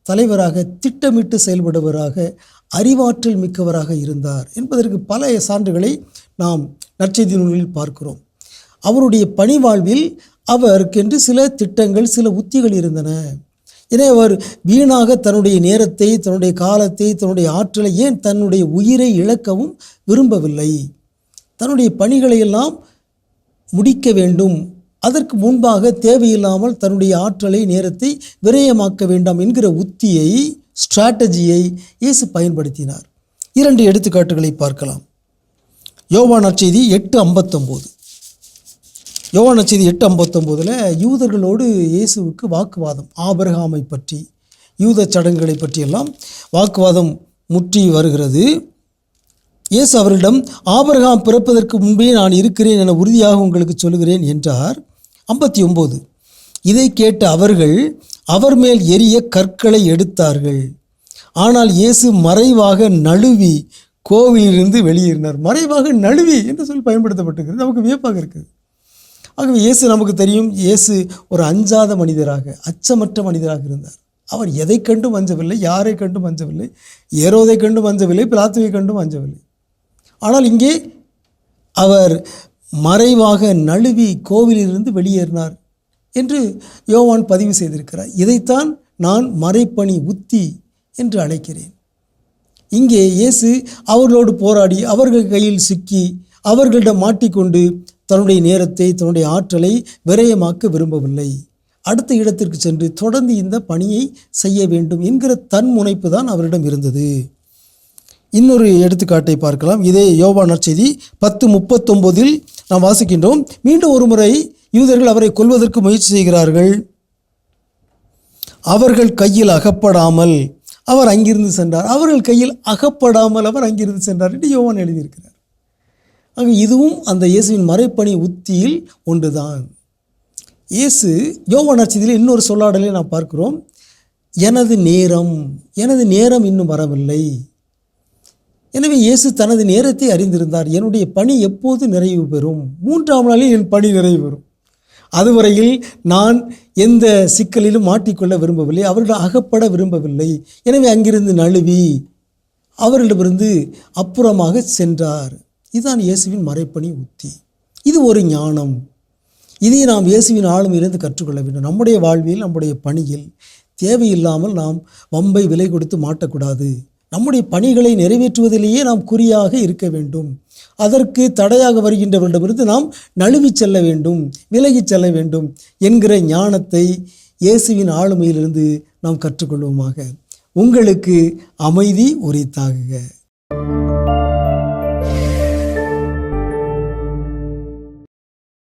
தலைவராக, திட்டமிட்டு செயல்படுவராக, அறிவாற்றல் மிக்கவராக இருந்தார் என்பதற்கு பல சான்றுகளை நாம் நற்செய்தி நூலில் பார்க்கிறோம். அவருடைய பணி வாழ்வில் அவருக்கென்று சில திட்டங்கள், சில உத்திகள் இருந்தன. எனவே அவர் வீணாக தன்னுடைய நேரத்தை, தன்னுடைய காலத்தை, தன்னுடைய ஆற்றலை, ஏன் தன்னுடைய உயிரை இழக்கவும் விரும்பவில்லை. தன்னுடைய பணிகளை எல்லாம் முடிக்க வேண்டும், அதற்கு முன்பாக தேவையில்லாமல் தன்னுடைய ஆற்றலை, நேரத்தை விரயமாக்க வேண்டாம் என்கிற உத்தியை, ஸ்ட்ராட்டஜியை இயேசு பயன்படுத்தினார். 2 எடுத்துக்காட்டுகளை பார்க்கலாம். யோவான் நற்செய்தி 8:59. யோவான் நற்செய்தி 8:59 யூதர்களோடு இயேசுவுக்கு வாக்குவாதம், ஆபிரகாமை பற்றி, யூத சடங்குகளை பற்றியெல்லாம் வாக்குவாதம் முற்றி வருகிறது. இயேசு அவரிடம், ஆபிரகாம் பிறப்பதற்கு முன்பே நான் இருக்கிறேன் என உறுதியாக உங்களுக்கு சொல்லுகிறேன் என்றார். 59. இதை கேட்ட அவர்கள் அவர் மேல் எரிய கற்களை எடுத்தார்கள். ஆனால் இயேசு மறைவாக நழுவி கோவிலிருந்து வெளியேறினார். மறைவாக நழுவி என்று சொல்லி பயன்படுத்தப்பட்டிருக்கிறது. நமக்கு வியப்பாக இருக்குது. ஆகவே இயேசு, நமக்கு தெரியும், இயேசு ஒரு அஞ்சாத மனிதராக, அச்சமற்ற மனிதராக இருந்தார். அவர் எதை கண்டும் அஞ்சவில்லை, யாரை கண்டும் அஞ்சவில்லை, ஏரோதை கண்டும் அஞ்சவில்லை, பிலாத்துவை கண்டும் அஞ்சவில்லை. ஆனால் இங்கே அவர் மறைவாக நழுவி கோவிலிலிருந்து வெளியேறினார் என்று யோவான் பதிவு செய்திருக்கிறார். இதைத்தான் நான் மறைப்பணி உத்தி என்று அழைக்கிறேன். இங்கே இயேசு அவர்களோடு போராடி, அவர்கள் கையில் சிக்கி, அவர்களிடம் மாட்டிக்கொண்டு தன்னுடைய நேரத்தை, தன்னுடைய ஆற்றலை விரயமாக்க விரும்பவில்லை. அடுத்த இடத்திற்கு சென்று தொடர்ந்து இந்த பணியை செய்ய வேண்டும் என்கிற தன் முனைப்பு தான் அவரிடம் இருந்தது. இன்னொரு எடுத்துக்காட்டை பார்க்கலாம். இதே யோவான் நற்செய்தி 10:39 நாம் வாசிக்கின்றோம். மீண்டும் ஒரு முறை யூதர்கள் அவரை கொல்வதற்கு முயற்சி செய்கிறார்கள். அவர்கள் கையில் அகப்படாமல் அவர் அங்கிருந்து சென்றார். அவர்கள் கையில் அகப்படாமல் அவர் அங்கிருந்து சென்றார் என்று யோவான் எழுதியிருக்கிறார். ஆக இதுவும் அந்த இயேசுவின் மறைப்பணி உத்தியில் ஒன்றுதான். இயேசு யோவான் நற்செய்தியில் இன்னொரு சொல்லாடலை நாம் பார்க்கிறோம். எனது நேரம் இன்னும் வரவில்லை. எனவே இயேசு தனது நேரத்தை அறிந்திருந்தார். என்னுடைய பணி எப்போது நிறைவு பெறும்? 3ஆம் நாளில் என் பணி நிறைவு பெறும். அதுவரையில் நான் எந்த சிக்கலிலும் மாட்டிக்கொள்ள விரும்பவில்லை, அவரிடம் அகப்பட விரும்பவில்லை. எனவே அங்கிருந்து நழுவி அவரிடமிருந்து அப்புறமாக சென்றார். இதுதான் இயேசுவின் மறைப்பணி உத்தி. இது ஒரு ஞானம். இதை நாம் இயேசுவின் ஆளுமையிலிருந்து கற்றுக்கொள்ள வேண்டும். நம்முடைய வாழ்வில், நம்முடைய பணியில் தேவையில்லாமல் நாம் வம்பை விலை கொடுத்து மாட்டக்கூடாது. நம்முடைய பணிகளை நிறைவேற்றுவதிலேயே நாம் குறியாக இருக்க வேண்டும். அதற்கு தடையாக வருகின்றவரிடமிருந்து நாம் நழுவி செல்ல வேண்டும், விலகி செல்ல வேண்டும் என்கிற ஞானத்தை இயேசுவின் ஆளுமையிலிருந்து நாம் கற்றுக்கொள்வோமாக. உங்களுக்கு அமைதி உரித்தாகுக.